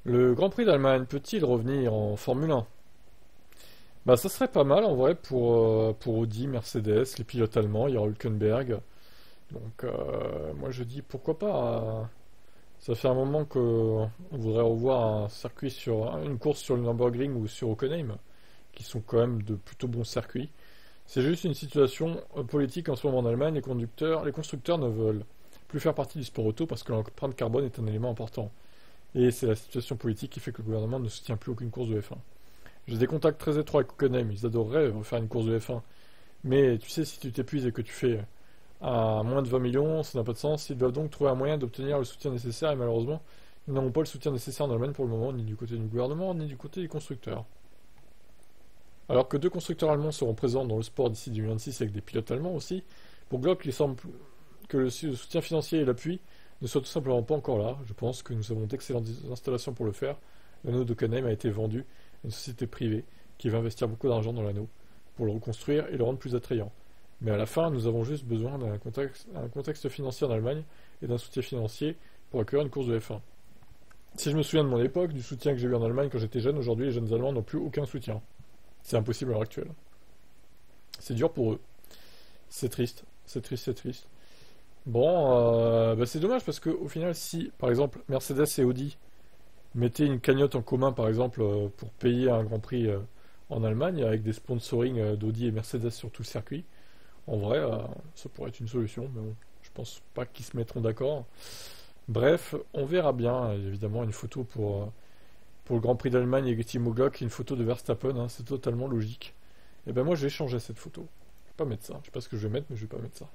Le Grand Prix d'Allemagne peut-il revenir en Formule 1? Bah ça serait pas mal en vrai pour Audi, Mercedes, les pilotes allemands, il y aura Hülkenberg. Donc moi je dis pourquoi pas. Ça fait un moment que on voudrait revoir un circuit une course sur le Nürburgring ou sur Hockenheim, qui sont quand même de plutôt bons circuits. C'est juste une situation politique en ce moment en Allemagne, les constructeurs ne veulent plus faire partie du sport auto parce que l'empreinte carbone est un élément important. Et c'est la situation politique qui fait que le gouvernement ne soutient plus aucune course de F1. J'ai des contacts très étroits avec Hockenheim, ils adoreraient refaire une course de F1. Mais tu sais, si tu t'épuises et que tu fais à moins de 20 millions, ça n'a pas de sens. Ils doivent donc trouver un moyen d'obtenir le soutien nécessaire et malheureusement, ils n'auront pas le soutien nécessaire en Allemagne pour le moment, ni du côté du gouvernement, ni du côté des constructeurs. Alors que deux constructeurs allemands seront présents dans le sport d'ici 2026 avec des pilotes allemands aussi, pour Glock, il semble que le soutien financier et l'appui ne soient tout simplement pas encore là. Je pense que nous avons d'excellentes installations pour le faire. L'anneau de Hockenheim a été vendu à une société privée qui va investir beaucoup d'argent dans l'anneau pour le reconstruire et le rendre plus attrayant. Mais à la fin, nous avons juste besoin d'un contexte financier en Allemagne et d'un soutien financier pour accueillir une course de F1. Si je me souviens de mon époque, du soutien que j'ai eu en Allemagne quand j'étais jeune, aujourd'hui les jeunes Allemands n'ont plus aucun soutien. C'est impossible à l'heure actuelle. C'est dur pour eux. C'est triste, c'est triste, c'est triste. Bon, bah c'est dommage parce que au final, si par exemple Mercedes et Audi mettaient une cagnotte en commun, par exemple, pour payer un Grand Prix en Allemagne avec des sponsorings d'Audi et Mercedes sur tout le circuit, en vrai, ça pourrait être une solution, mais bon, je pense pas qu'ils se mettront d'accord. Bref, on verra bien. Évidemment, une photo pour le Grand Prix d'Allemagne et Timo Glock, une photo de Verstappen, hein, c'est totalement logique. Et ben moi, je vais changer cette photo. Je vais pas mettre ça. Je sais pas ce que je vais mettre, mais je vais pas mettre ça.